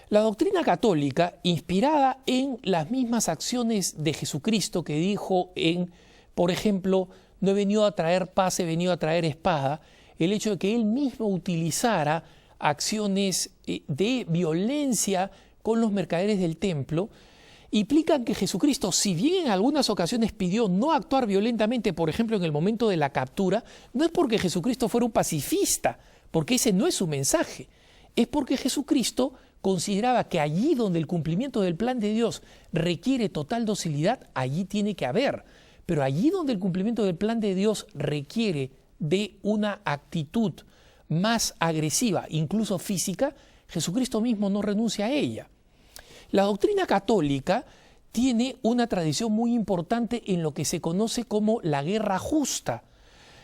La doctrina católica, inspirada en las mismas acciones de Jesucristo que dijo por ejemplo, no he venido a traer paz, he venido a traer espada, el hecho de que él mismo utilizara acciones de violencia con los mercaderes del templo, implican que Jesucristo, si bien en algunas ocasiones pidió no actuar violentamente, por ejemplo en el momento de la captura, no es porque Jesucristo fuera un pacifista, porque ese no es su mensaje, es porque Jesucristo consideraba que allí donde el cumplimiento del plan de Dios requiere total docilidad, allí tiene que haber. Pero allí donde el cumplimiento del plan de Dios requiere de una actitud más agresiva, incluso física, Jesucristo mismo no renuncia a ella. La doctrina católica tiene una tradición muy importante en lo que se conoce como la guerra justa.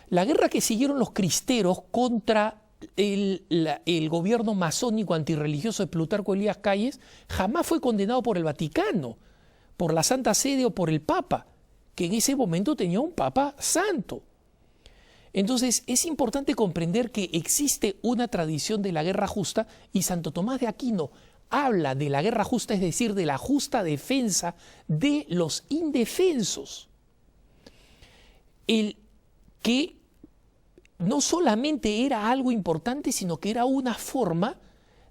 La guerra que siguieron los cristeros contra el gobierno masónico antirreligioso de Plutarco Elías Calles jamás fue condenado por el Vaticano, por la Santa Sede o por el Papa, que en ese momento tenía un Papa santo. Entonces es importante comprender que existe una tradición de la guerra justa y Santo Tomás de Aquino habla de la guerra justa, es decir, de la justa defensa de los indefensos. El que no solamente era algo importante, sino que era una forma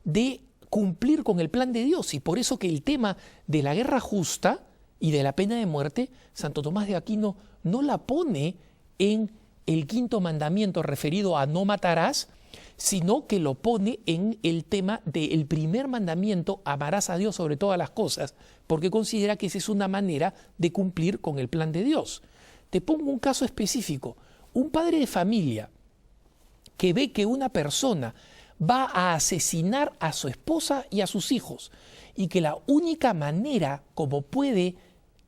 de cumplir con el plan de Dios. Y por eso que el tema de la guerra justa y de la pena de muerte, Santo Tomás de Aquino no la pone en el quinto mandamiento referido a no matarás, sino que lo pone en el tema del primer mandamiento, amarás a Dios sobre todas las cosas, porque considera que esa es una manera de cumplir con el plan de Dios. Te pongo un caso específico. Un padre de familia que ve que una persona va a asesinar a su esposa y a sus hijos y que la única manera como puede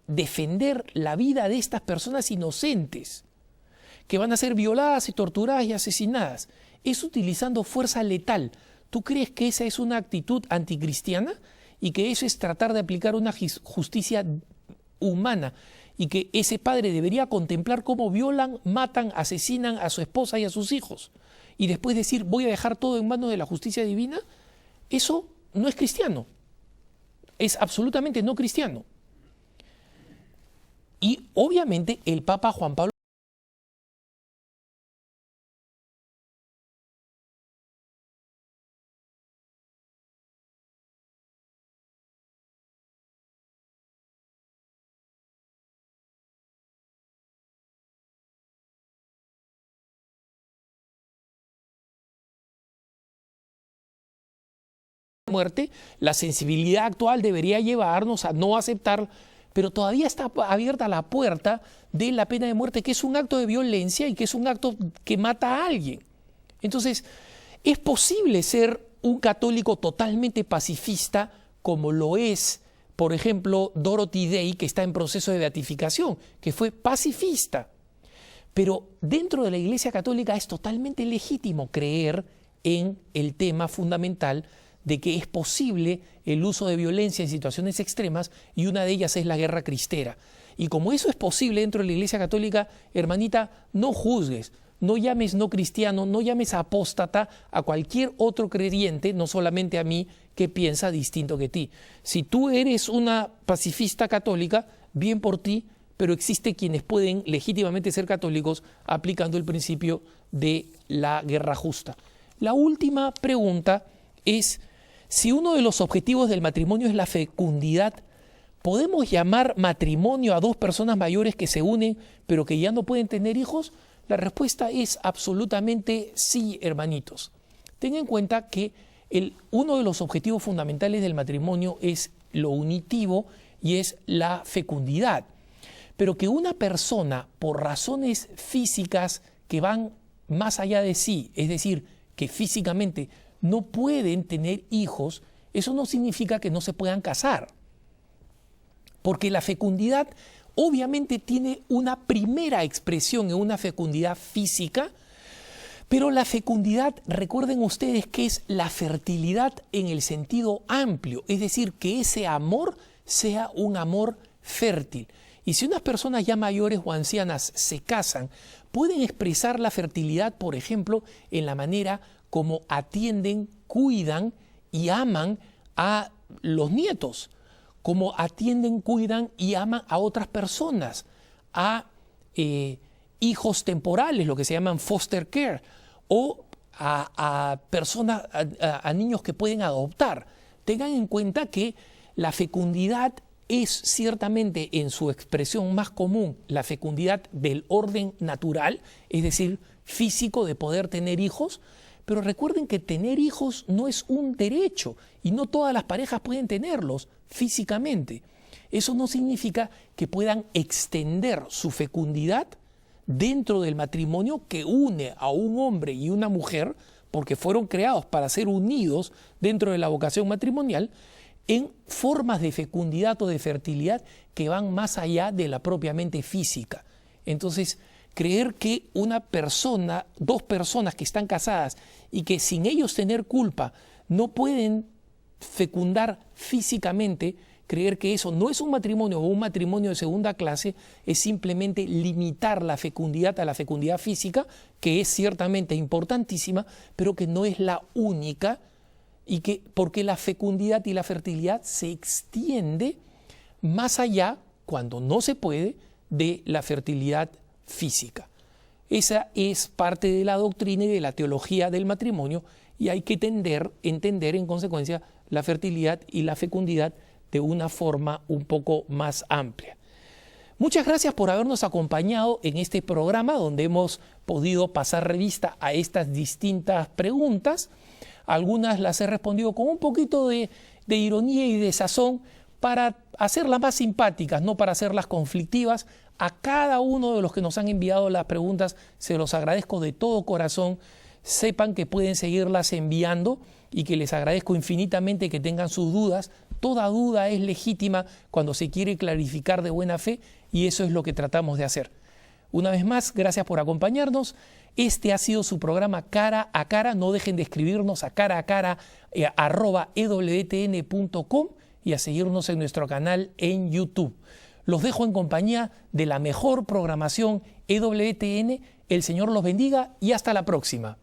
defender la vida de estas personas inocentes que van a ser violadas y torturadas y asesinadas es utilizando fuerza letal. ¿Tú crees que esa es una actitud anticristiana y que eso es tratar de aplicar una justicia humana y que ese padre debería contemplar cómo violan, matan, asesinan a su esposa y a sus hijos y después decir voy a dejar todo en manos de la justicia divina? Eso no es cristiano, es absolutamente no cristiano. Y obviamente el Papa Juan Pablo muerte, la sensibilidad actual debería llevarnos a no aceptar, pero todavía está abierta la puerta de la pena de muerte, que es un acto de violencia y que es un acto que mata a alguien. Entonces, es posible ser un católico totalmente pacifista como lo es, por ejemplo, Dorothy Day, que está en proceso de beatificación, que fue pacifista. Pero dentro de la Iglesia Católica es totalmente legítimo creer en el tema fundamental de que es posible el uso de violencia en situaciones extremas y una de ellas es la guerra cristera. Y como eso es posible dentro de la Iglesia Católica, hermanita, no juzgues, no llames no cristiano, no llames apóstata a cualquier otro creyente, no solamente a mí, que piensa distinto que ti. Si tú eres una pacifista católica, bien por ti, pero existe quienes pueden legítimamente ser católicos aplicando el principio de la guerra justa. La última pregunta es, si uno de los objetivos del matrimonio es la fecundidad, ¿podemos llamar matrimonio a dos personas mayores que se unen pero que ya no pueden tener hijos? La respuesta es absolutamente sí, hermanitos. Ten en cuenta que uno de los objetivos fundamentales del matrimonio es lo unitivo y es la fecundidad. pero que una persona, por razones físicas que van más allá de sí, es decir, que físicamente no pueden tener hijos, eso no significa que no se puedan casar. Porque la fecundidad obviamente tiene una primera expresión en una fecundidad física, pero la fecundidad, recuerden ustedes que es la fertilidad en el sentido amplio, es decir, que ese amor sea un amor fértil. Y si unas personas ya mayores o ancianas se casan, pueden expresar la fertilidad, por ejemplo, en la manera como atienden, cuidan y aman a los nietos, como atienden, cuidan y aman a otras personas, a hijos temporales, lo que se llaman foster care, o a personas, a niños que pueden adoptar. Tengan en cuenta que la fecundidad es ciertamente en su expresión más común la fecundidad del orden natural, es decir, físico de poder tener hijos, pero recuerden que tener hijos no es un derecho y no todas las parejas pueden tenerlos físicamente. Eso no significa que puedan extender su fecundidad dentro del matrimonio que une a un hombre y una mujer, porque fueron creados para ser unidos dentro de la vocación matrimonial, en formas de fecundidad o de fertilidad que van más allá de la propiamente física. Entonces, creer que una persona, dos personas que están casadas y que sin ellos tener culpa no pueden fecundar físicamente, creer que eso no es un matrimonio o un matrimonio de segunda clase, es simplemente limitar la fecundidad a la fecundidad física, que es ciertamente importantísima, pero que no es la única, y que porque la fecundidad y la fertilidad se extiende más allá, cuando no se puede, de la fertilidad física. Esa es parte de la doctrina y de la teología del matrimonio, y hay que entender en consecuencia la fertilidad y la fecundidad de una forma un poco más amplia. Muchas gracias por habernos acompañado en este programa donde hemos podido pasar revista a estas distintas preguntas. Algunas las he respondido con un poquito de ironía y de sazón para hacerlas más simpáticas, no para hacerlas conflictivas. A cada uno de los que nos han enviado las preguntas se los agradezco de todo corazón. Sepan que pueden seguirlas enviando y que les agradezco infinitamente que tengan sus dudas. Toda duda es legítima cuando se quiere clarificar de buena fe y eso es lo que tratamos de hacer. Una vez más, gracias por acompañarnos. Este ha sido su programa Cara a Cara. No dejen de escribirnos a caraacara@ewtn.com y a seguirnos en nuestro canal en YouTube. Los dejo en compañía de la mejor programación EWTN. El Señor los bendiga y hasta la próxima.